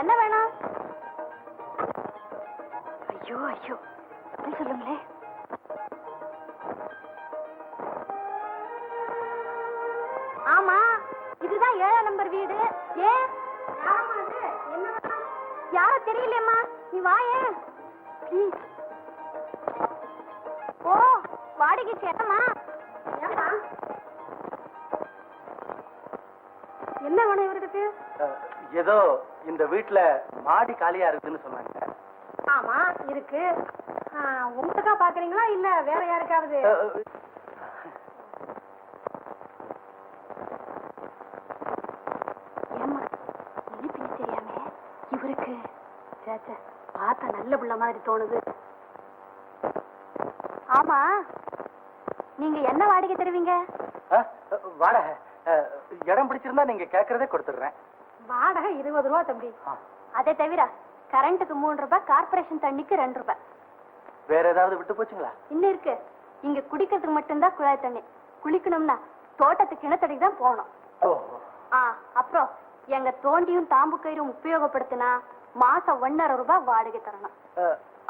என்ன வேணும்? ஐயோ ஐயோ, சொல்லுங்களே. ஆமா, இதுதான் 7ஆம் நம்பர் வீடு. ஏன் யாரோ தெரியலையம்மா, நீ வாயே ப்ளீஸ். ஓ, வாடகைக்கு என்னம்மா? என்ன வேணும் இவருக்கு? ஏதோ இந்த வீட்டுல மாடி காலியா இருக்குன்னு சொன்னாங்க. ஆமா இருக்கு. உங்களுக்கா பாக்குறீங்களா இல்ல வேற யாருக்காவது? ஏமா நினைப்பீங்க தெரியாம இவருக்கு பார்த்தா நல்ல புள்ள மாதிரி தோணுது. ஆமா, நீங்க என்ன வாடகை தருவீங்க? வாடகை இடம் பிடிச்சிருந்தா நீங்க கேட்கறதே கொடுத்துடுறேன். வாடகை 20 ரூபா தம்பி. அதை தவிர கரண்ட்டுக்கு 3 ரூபாய், கார்பரேஷன் தண்ணிக்கு 2 ரூபாய். வேற ஏதாவது விட்டு போச்சுங்களா? இன்னும் இருக்கு. இங்க குடிக்கிறதுக்கு மட்டும்தான் குழாய் தண்ணி. குளிக்கணும்னா தோட்டத்துக்கு கிணத்தடிக்கு தான் போகணும். அப்புறம் எங்க தோண்டியும் தாம்பு கயிறும் உபயோகப்படுத்தினா மாசம் 1.5 ரூபாய் வாடகை தரணும்.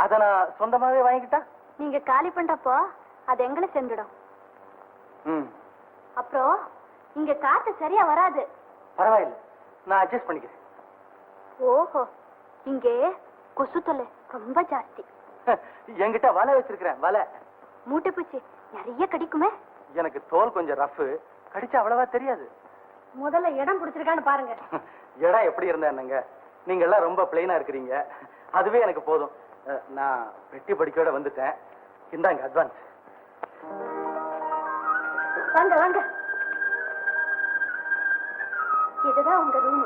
அத நான் சொந்தமாவே வாங்கிக்கிட்டா? நீங்க காலி பண்றப்போ அது எங்களை செஞ்சிடும். அப்புறம் இங்க காத்து சரியா வராது. பரவாயில்லை, நான் அட்ஜஸ்ட் பண்ணிக்கிறேன். ஓஹோ, இங்கே கொசு தொல்லை ரொம்ப ஜாஸ்தி. என்கிட்ட வலை வச்சிருக்கிறேன். வலை மூட்டை பூச்சி நிறைய கடிக்குமே. எனக்கு தோல் கொஞ்சம் ரஃப், கடிச்சா அவ்வளவா தெரியாது. முதல்ல இடம் பிடிச்சிருக்கான்னு பாருங்க. இடம் எப்படி இருந்தா என்னங்க, நீங்க எல்லாம் ரொம்ப பிளைனா இருக்கிறீங்க, அதுவே எனக்கு போதும். நான் வெட்டி படிக்கோட வந்துட்டேன். இந்தாங்க அட்வான்ஸ். வாங்க வாங்க, இதுதான் உங்க ரூம்.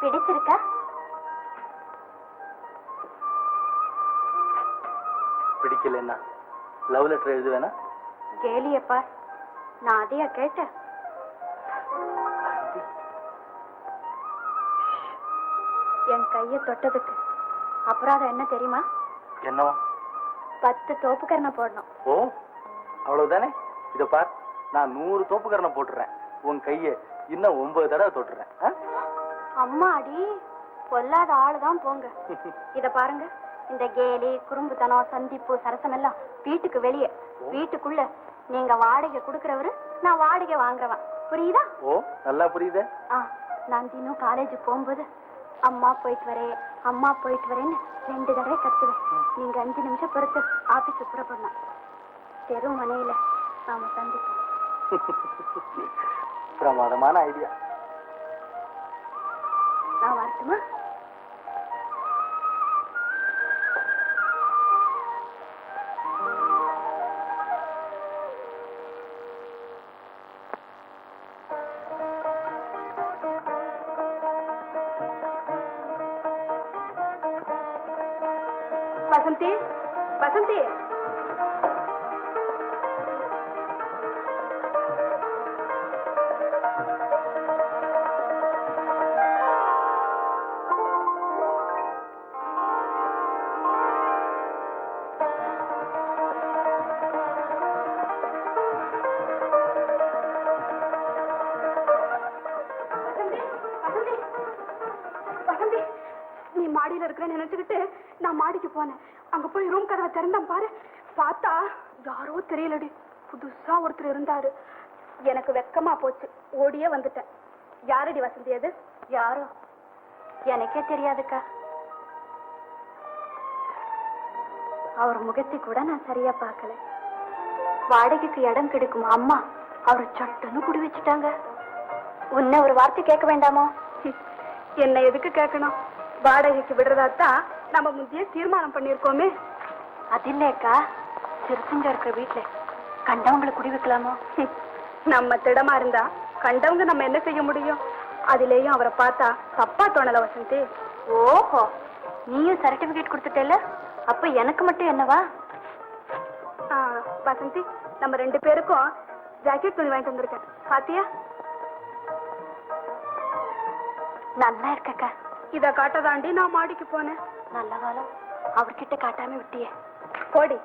பிடிச்சிருக்கா? பிடிக்கலன்னா லவ் லெட்டர் எழுதுவேனா? கேலியப்பா, நான் அதையா கேட்டேன். என் கைய தொட்டதுக்கு அப்புறம் என்ன தெரியுமா? என்னவா? 10 தோப்புக்கரணை போடணும். ஓ, அவ்வளவுதானே? இத பார், நான் 100 தோப்புக்கரணை போட்டுறேன். உன் கைய இன்னும் 9 தடவை தொட்டுறேன். அம்மா அடி, பொல்லாத ஆளுதான் போங்க. இத பாருங்க, இந்த கேலி, குறும்புத்தனம், சந்திப்பு, சரசம் எல்லாம் வீட்டுக்கு வெளியே. வீட்டுக்குள்ள நீங்க வாடகை கொடுக்கறவரு, நான் வாடகை வாங்குறவன். புரியுதா? ஓ, நல்லா புரியுது. நான் தினம் காலேஜ் போகும்போது அம்மா போயிட்டு வரேன், அம்மா போயிட்டு வரேன்னு 2 தடவை கத்துவேன். நீங்க 5 நிமிஷம் பொறுத்து ஆபீஸ் புறப்படணும். தெரு மனையில நாம சந்திப்போம். பிரமாதமான ஐடியா. நான் வரட்டுமா? வசந்தி, வசந்தி, மாடியில இருக்கிறேன்னு நினைச்சுக்கிட்டு நான் மாடிக்கு போனேன். அங்க போய் ரூம் கதவை திறந்தான் பாரு, பார்த்தா யாரோ தெரியலடி, புதுசா ஒருத்தர் இருந்தாரு. எனக்கு வெக்கமா போச்சு, ஓடியே வந்துட்டேன். யாரடி வசந்தி அது? யாரோ எனக்கே தெரியாதுக்கா. அவர் முகத்தை கூட நான் சரியா பார்க்கல. வாடகைக்கு இடம் கிடைக்கும் அம்மா அவர் சட்டுன்னு குடி வச்சுட்டாங்க. உன்ன ஒரு வார்த்தை கேட்க வேண்டாமோ? என்ன எதுக்கு கேட்கணும்? வாடகைக்கு விடுறதாத்தான் நம்ம முந்தைய தீர்மானம் பண்ணிருக்கோமே. அது இல்லக்கா, சிறுசுங்க இருக்கிற வீட்டுல கண்டவங்களை குடி வைக்கலாமோ? நம்ம திடமா இருந்தா கண்டவங்க நம்ம என்ன செய்ய முடியும்? அதுலயும் அவரை பார்த்தா தப்பா தோணல வசந்தி. ஓஹோ, நீயும் சர்டிபிகேட் கொடுத்துட்டேல, அப்ப எனக்கு மட்டும் என்னவா? வசந்தி, நம்ம 2 பேருக்கும் ஜாக்கெட் துணி வாங்கிட்டு வந்திருக்கேன், பாத்தியா? நல்லா இருக்கக்கா. இத காட்டதாண்டி நான் மாடிக்கு போனேன். நல்ல காலம் அவர்கிட்ட காட்டாம விட்டியே. போடி.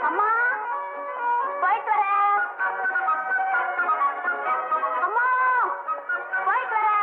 அம்மா போயிட்டு வரேன். அம்மா போயிட்டு வரேன்.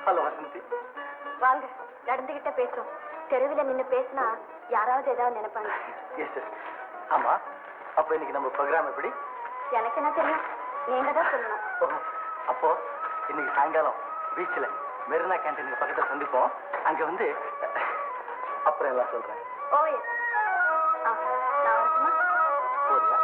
ஹலோ வசந்தி. வாங்க, நடந்துகிட்ட பேசும். தெருவில் நின்னு பேசினா யாராவது ஏதாவது நினைப்பாங்க. Yes yes. ஆமா, அப்ப இன்னைக்கு நம்ம ப்ரோக்ராம் எப்படி? எனக்கு என்ன தெரியும், நீங்க தான் சொல்லணும். ஓ, அப்போ இன்னைக்கு சாயங்காலம் பீச்சில் மெரினா கேண்டீனுக்கு பக்கத்தில் சந்திப்போம். அங்க வந்து அப்புறம் எல்லாம் சொல்றேன். ஓ எஸ். நான் வரட்டுமா? போறியா?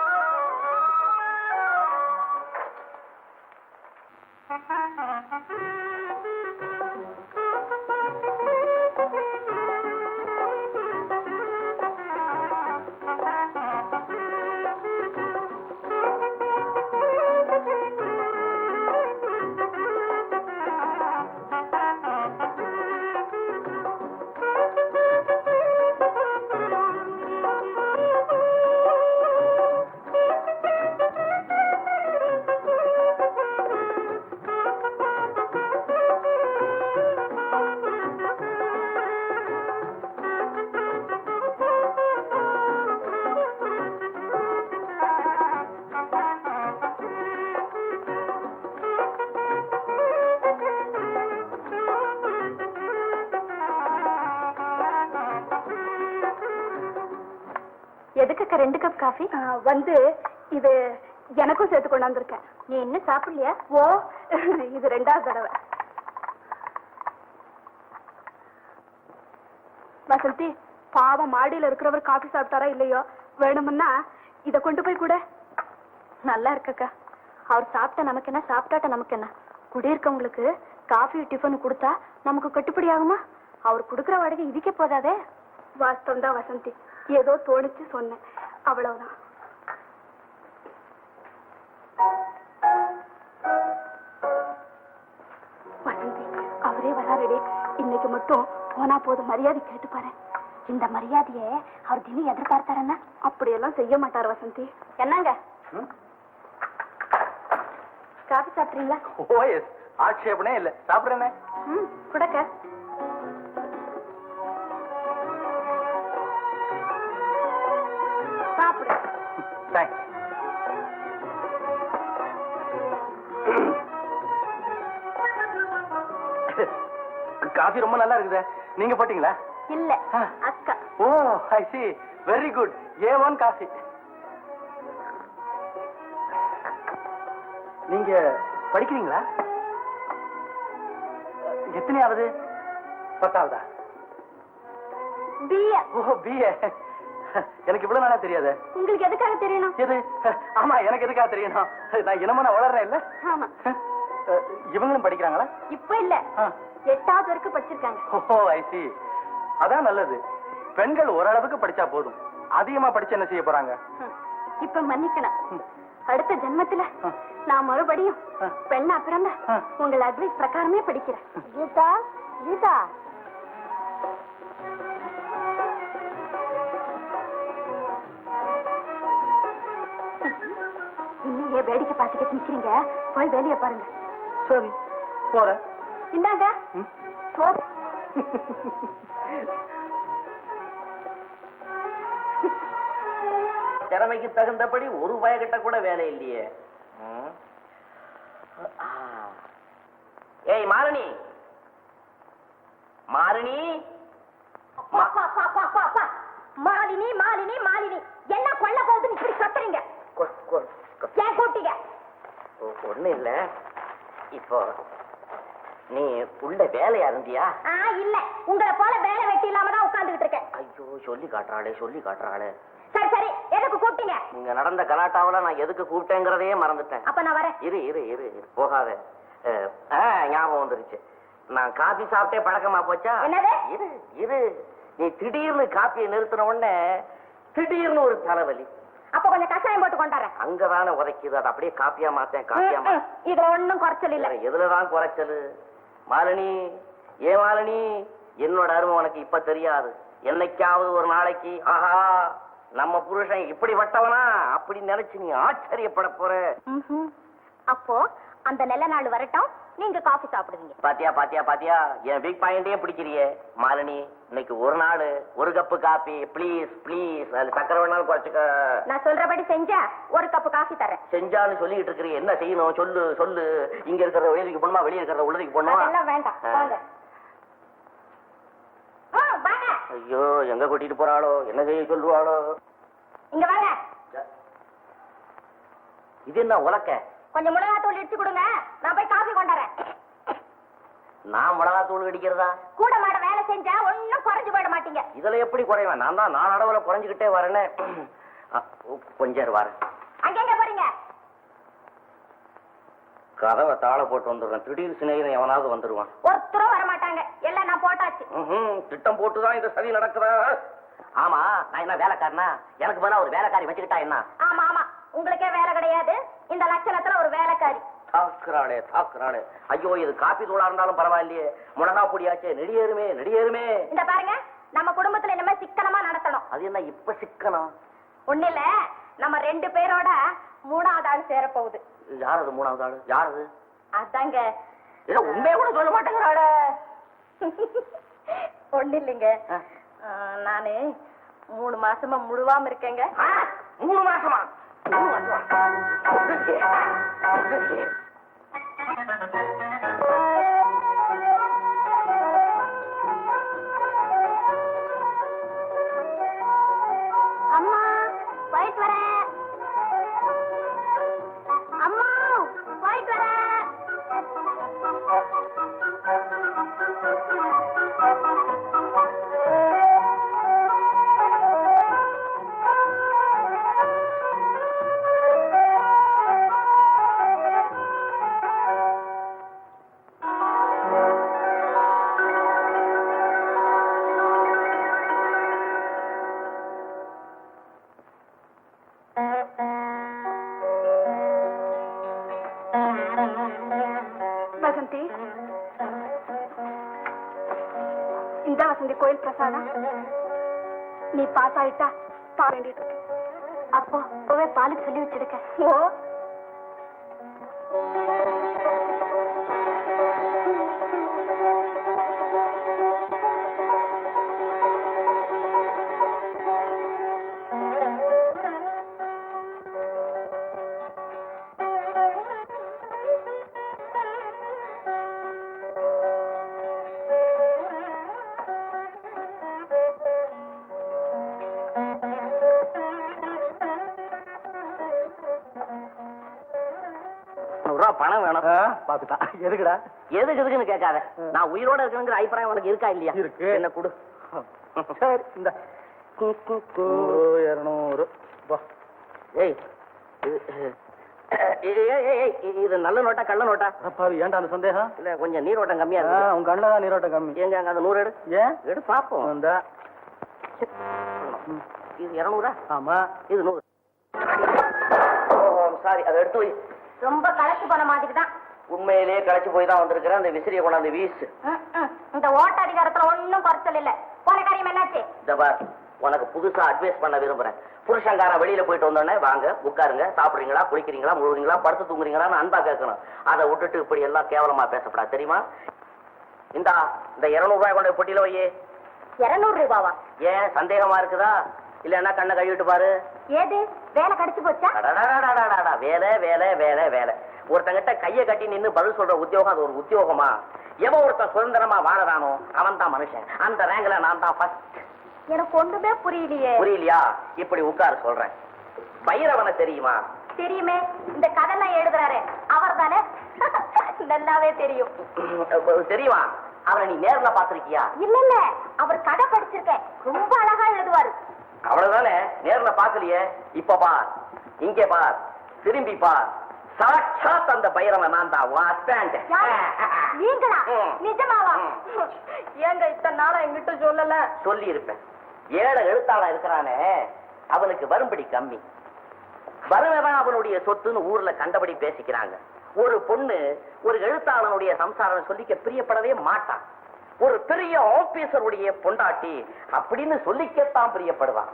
எதுக்கு 2 கப் காஃபி? வந்து இது எனக்கும் சேர்த்து கொண்டாந்துருக்கேன். நீ இன்னும் சாப்பிடலையா? ஓ, இது 2வது தடவை. வசந்தி, பாவம் மாடியில இருக்கிறவர் காஃபி சாப்பிட்டாரா இல்லையோ, வேணும்னா இத கொண்டு போய் கூட. நல்லா இருக்கக்கா. அவர் சாப்பிட்டா நமக்கு என்ன, சாப்பிட்டாட்ட நமக்கு என்ன? குடியிருக்கவங்களுக்கு காஃபி டிஃபன் கொடுத்தா நமக்கு கட்டுப்படி ஆகுமா? அவர் கொடுக்குற வாடகை இதுக்கே போதாதே. வாஸ்தவம் தான் வசந்தி, ஏதோ தோணிச்சு சொன்னேன், அவ்வளவுதான். வசந்தி, அவரே வராரடி. இன்னைக்கு மட்டும் போனா போதும், மரியாதை கேட்டு பாரு. இந்த மரியாதையை அவர் தினம் எதிர்பார்த்தாருன்னா அப்படியெல்லாம் செய்ய மாட்டார் வசந்தி. என்னங்க, காஃபி சாப்பிட்றீங்களா? ஓ எஸ், ஆட்சேபனே இல்லை, சாப்பிட்றேனே. குடக்க. சாப்பிடு. தேங்க்ஸ். காஃபி ரொம்ப நல்லா இருக்குது. நீங்க போட்டீங்களா? இல்ல, அக்கா. Oh I see, very good. A1 coffee. நீங்க படிக்கிறீங்களா? எத்தனையாவது? 10ஆவதா? பிஏ. Oh BA. எனக்கு இவ்வளவு நாளா தெரியாது. உங்களுக்கு எதுக்காக தெரியணும்? எது? ஆமா, எனக்கு எதுக்காக தெரியணும்? நான் என்னமோ நான் வளர்றேன் இல்ல. ஆமா. இவங்களும் படிக்கிறாங்களா? இப்ப இல்ல, 8வது வரைக்கும் படிச்சிருக்காங்க. ஓ ஐ சி. அதான் நல்லது. பெண்கள் ஓரளவுக்கு படிச்சா போதும், அதிகமா படிச்சு என்ன செய்ய போறாங்க? இப்ப மன்னிக்கணும். அடுத்த ஜென்மத்துல நான் மறுபடியும் பெண்ணா பிறந்த உங்கள் அட்வைஸ் பிரகாரமே படிக்கிறேன். கீதா, கீதா. இன்னும் ஏன் வேடிக்கை பார்த்துக்கிட்டு நிக்கிறீங்க? போய் வேலையை பாருங்க. சரி, போறேன். இந்தாங்க சோப். திறமைக்கு தகுந்தபடி ஒரு பயக்கிட்ட கூட வேலை இல்லையே. ஏய் மாலினி, மாலினி, மாலினி மாலினி மாலினி என்ன கொல்ல போகுதுன்னு இப்படி கத்துறீங்க? ஏன் கூட்டிங்க? ஒண்ணு இல்ல, இப்போ நீ உள்ள வேலையா இருந்தியா? இல்ல, உங்களை போல வேலை வெட்டி இல்லாம தான் உட்கார்ந்துகிட்டு இருக்கேன். ஐயோ, சொல்லி காட்டுறாளே சொல்லி காட்டுறாளே. சரி சரி, எதுக்கு கூப்பிட்டீங்க? நீங்க நடந்த கலாட்டாவில நான் எதுக்கு கூப்பிட்டேங்கிறதையே மறந்துட்டேன். அப்ப நான் வரேன். இரு இரு இரு போகாத. ஞாபகம் வந்துருச்சு, நான் காபி சாப்பிட்டே பழக்கமா போச்சா? என்னது? இரு இரு, நீ திடீர்னு காப்பியை நிறுத்தின உடனே திடீர்னு ஒரு தலைவலி. அப்ப கொஞ்சம் கஷாயம் போட்டு கொண்டாறேன். அங்கதானே உதைக்குது, அது அப்படியே காப்பியா மாத்தேன். காப்பியா இதுல ஒண்ணும் குறைச்சல் இல்ல. எதுலதான் குறைச்சல்? மாலினி, ஏ மாலினி, என்னோட அருமை உனக்கு இப்ப தெரியாது. என்னைக்காவது ஒரு நாளைக்கு ஆஹா நம்ம புருஷன் இப்படிப்பட்டவனா அப்படி நினைச்சு நீ ஆச்சரியப்பட போற. அப்போ அந்த நல்ல நாள் வரட்டும், நீங்க காஃபி சாப்பிடுவீங்க. பாத்தியா பாத்தியா பாத்தியா, என் பிக் பாயிண்டே பிடிக்கிறியே. மாலினி, இன்னைக்கு ஒரு நாள் ஒரு கப்பு காபி ப்ளீஸ் ப்ளீஸ். அதுல சக்கரை வேணாலும் குறைச்சுக்க. நான் சொல்றபடி செஞ்சா ஒரு கப்பு காஃபி தரேன். செஞ்சான்னு சொல்லிட்டு இருக்கிறீ, என்ன செய்யணும் சொல்லு சொல்லு. இங்க இருக்கிறத வெளியிற்கு போகணுமா, வெளியே இருக்கிறத உள்ளதுக்கு போகணுமா? அதெல்லாம் வேண்டாம், வாங்க. வாங்க. ஐயோ, எங்க கூட்டிட்டு போறாளோ, என்ன செய்ய சொல்லுவாளோ. இங்க வாங்க. இது என்ன உலக்க? கொஞ்சம் மிளகாத்தூள் இடிச்சு கொடுங்க, நான் போய் காஃபி கொண்டாறேன். நான் மிளகாத்தூள் இடிக்கிறதா? கூட மாட வேலை செஞ்சா ஒன்னும் குறைஞ்சு போயிட மாட்டீங்க. இதுல எப்படி குறைவேன்? நான் தான் நாளடவுல குறைஞ்சுக்கிட்டே வரேன்னு. கொஞ்சம் வரேன். அங்க போறீங்க? கதவை தாள போட்டு வந்துடுறேன். திடீர் சிநேகிதன் எவனாவது வந்துருவான். ஒருத்தரும் வர மாட்டாங்க, எல்லாம் நான் போட்டாச்சு. திட்டம் போட்டுதான் இந்த சதி நடக்குதா? ஆமா, நான் என்ன வேலைக்காரனா? எனக்கு பதிலா ஒரு வேலைக்காரி வச்சுக்கிட்டா என்ன? ஆமா ஆமா, உங்களுக்கே வேலை கிடையாது, இந்த லட்சணத்துல ஒரு வேலைக்காரி. தாக்குறாளே தாக்குறாளே. ஐயோ, இது காப்பி தூளா இருந்தாலும் பரவாயில்லையே, மிளகா பொடியாச்சே, நெடியேறுமே நெடியேறுமே. இந்த பாருங்க, நம்ம குடும்பத்துல இனிமே சிக்கனமா நடத்தணும். அது என்ன இப்ப சிக்கனம்? ஒண்ணு இல்ல, நம்ம 2 பேரோட 3வது ஆள் சேர போகுது. யாரது 3வது ஆளு? யாரது? அதாங்க. இல்ல, உண்மையை கூட சொல்ல மாட்டேங்கிறாள. ஒண்ணு இல்லைங்க, நானு 3 மாசமா முழுவாம இருக்கேங்க. 3 மாசமா? 3 மாசமா? அம்மா போயிட்டு வரேன். அம்மா போயிட்டு வரேன். வசந்தி, இந்த வசந்தி கோயில் பிரசாதம். நீ பாஸ் ஆயிட்டா பா வேண்டிட்டு அப்போ போவே பாலுக்கு சொல்லி வச்சிருக்க. ஓ, பணம் வேணும். பாத்துட்டான். எதுக்குடா? எதுக்கு எதுக்குன்னு கேட்காத. நான் உயிரோட இருக்கணுங்கிற அபிப்பிராயம் உனக்கு இருக்கா இல்லையா? இருக்கு. என்ன கொடு. சரி, இந்த 200. ஏய், இது நல்ல நோட்டா கள்ள நோட்டா? ஏன்டா அந்த சந்தேகம்? இல்ல, கொஞ்சம் நீரோட்டம் கம்மியா இருக்கு. உங்க கண்ணுல தான் நீரோட்டம் கம்மி. எங்க அங்க அந்த 100 எடு. ஏன் எடு பாப்போம். இது 200. ஆமா, இது 100. சாரி, அதை எடுத்து வை. ரொம்ப களைச்சு போன மாதிரி தான். உண்மையிலேயே களைச்சு போய் தான் வந்திருக்கிறேன். அந்த விசிறியை கொண்டாந்து வீசு. இந்த ஓட்ட அதிகாரத்துல ஒன்னும் குறைச்சல் இல்ல. போன காரியம் என்னாச்சு? இந்த பார், உனக்கு புதுசா அட்வைஸ் பண்ண விரும்புறேன். புருஷங்காரன் வெளியில போயிட்டு வந்தோடனே வாங்க உட்காருங்க, சாப்பிடுறீங்களா, குளிக்கிறீங்களா, முழுகிறீங்களா, படுத்து தூங்குறீங்களான்னு அன்பா கேட்கணும். அதை விட்டுட்டு இப்படி எல்லாம் கேவலமா பேசப்படாது, தெரியுமா? இந்த 200 ரூபாய் கொண்ட பொட்டியில வையே. 200 ரூபாவா? ஏன் சந்தேகமா இருக்குதா? இல்லன்னா கண்ணை கழுவிட்டு பாரு. ஏது வேலை கிடைச்சு போச்சா? அடடடடடடடா, வேலை வேலை வேலை வேலை. ஒருத்தங்கிட்ட கையை கட்டி நின்னு பதில் சொல்ற உத்தியோகம் அது ஒரு உத்தியோகமா? எவன் ஒருத்தன் சுதந்திரமா வாழறானோ அவன் தான் மனுஷன். அந்த ரேங்க்ல நான் தான் ஃபர்ஸ்ட். எனக்கு ஒண்ணுமே புரியலையே. புரியலையா? இப்படி உட்கார சொல்றேன். பைரவனை தெரியுமா? தெரியுமே, இந்த கதைலாம் எழுதுறாரு அவர் தானே? நல்லாவே தெரியும். தெரியுமா? அவரை நீ நேர்ல பாத்திருக்கியா? இல்ல இல்ல, அவர் கதை படிச்சிருக்கேன், ரொம்ப அழகா எழுதுவாரு. அவ்வளவுதானே, நேர்ல பாக்கலையே. இப்ப பார், இங்கே பார், திரும்பி பார். சாட்சாத் அந்த பைரவன் நான் தான். நீங்களா? நிஜமாவா? ஏங்க இத்தனை நாளா எங்கிட்ட சொல்லல? சொல்லி இருப்பேன். ஏழை எழுத்தாளா இருக்கிறானே அவனுக்கு வரும்படி கம்மி. வருவன் அவனுடைய சொத்துன்னு ஊர்ல கண்டபடி பேசிக்கிறாங்க. ஒரு பொண்ணு ஒரு எழுத்தாளனுடைய சம்சாரம் சொல்லிக்க பிரியப்படவே மாட்டான். ஒரு பெரிய ஆபீசருடைய பொண்டாட்டி அப்படின்னு சொல்லிக்கத்தான் பிரியப்படுவான்.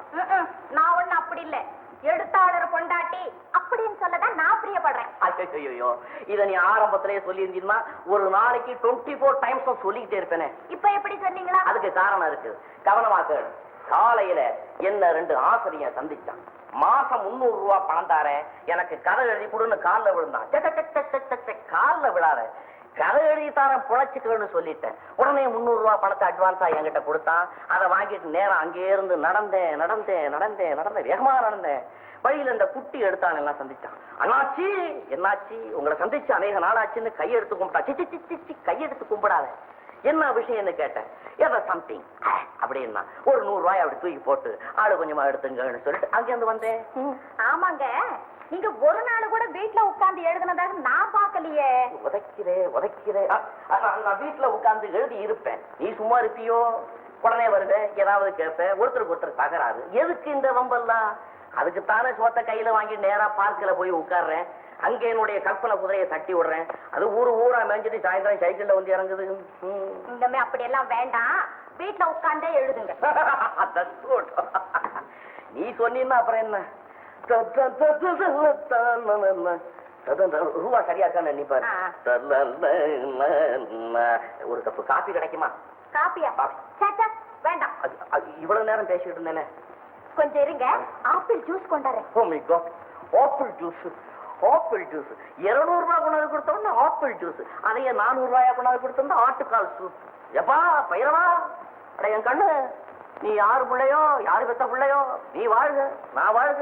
நான் ஒண்ணு அப்படி இல்ல, எழுத்தாளர் பொண்டாட்டி அப்படின்னு சொல்லதான் நான் பிரியப்படுறேன். ஐயோ, இத நீ ஆரம்பத்திலேயே சொல்லி இருந்தீங்கன்னா ஒரு நாளைக்கு 24 டைம்ஸ் சொல்லிக்கிட்டே இருப்பேனே. இப்ப எப்படி சொன்னீங்களா? அதுக்கு காரணம் இருக்கு, கவனமா கேளு. காலையில என்ன 2 ஆசிரியர் சந்திச்சான். மாசம் 300 ரூபாய் பணம் தாரேன், எனக்கு கதை எழுதி கொடுன்னு காலில் விழுந்தான். காலில் விழாத, கதை எழுதி தாரேன் புழைச்சிக்கணும்னு சொல்லிட்டேன். உடனே 300 ரூபாய் பணத்தை அட்வான்ஸா என்கிட்ட கொடுத்தான். அதை வாங்கிட்டு நேரம் அங்கே இருந்து நடந்தேன் வேகமா நடந்தேன். வழியில இந்த குட்டி எடுத்தான் எல்லாம் சந்திச்சான். அண்ணாச்சி, என்னாச்சி, உங்களை சந்திச்சு அநேக நாளாச்சுன்னு கையெடுத்து கும்பிட்டா. கையெடுத்து கும்பிடாத, என்ன விஷயம்னு கேட்டேன். ஏதோ சம்திங் அப்படின்னா ஒரு 100 ரூபாய் அப்படி தூக்கி போட்டு ஆளு கொஞ்சமா எடுத்துங்கன்னு சொல்லிட்டு அங்கிருந்து வந்தேன். ஆமாங்க, நீங்க ஒரு நாள் கூட வீட்டுல உட்கார்ந்து எழுதுனதாக நான் பாக்கலையே. உதைக்கிறேன். நான் வீட்டுல உட்கார்ந்து எழுதி இருப்பேன், நீ சும்மா இருப்பியோ? உடனே வருவேன், ஏதாவது கேட்பேன், ஒருத்தருக்கு ஒருத்தர் தகராறு. எதுக்கு இந்த வம்பெல்லாம்? அதுக்குத்தானே சோத்த கையில வாங்கி நேரா பார்க்கல போய் உட்கார்றேன். அங்க என்னுடைய கற்பனை குதிரையை தட்டி விடுறேன். அது ஊரா மேய்ஞ்சிட்டு சாயந்தரம் சைக்கிள்ல வந்து இறங்குது. இந்தமே அப்படி எல்லாம் வேண்டாம், வீட்டுல உட்கார்ந்தே எழுதுங்க. நீ சொன்னீன்னா அப்புறம் என்ன? ரூபா சரியா இருக்கான்னு நினைப்பாரு. ஒரு கப்பு காபி கிடைக்குமா? காப்பியா? வேண்டாம். இவ்வளவு நேரம் பேசிட்டு இருந்தேனே. கொஞ்சம் இருங்க, ஆப்பிள் ஜூஸ் கொண்டாரு. ஆப்பிள் ஜூஸ் 200 ரூபாய் கொண்டாந்து கொடுத்தோம்னா ஆப்பிள் ஜூஸ், அதையே 400 ரூபாயா கொண்டாந்து கொடுத்தோம்னா ஆட்டுக்கால் சூப். எப்பா பைரவா, அட என் கண்ணு, நீ யாரு பிள்ளையோ, யாரு பெத்த பிள்ளையோ, நீ வாழ்க, நான் வாழ்க.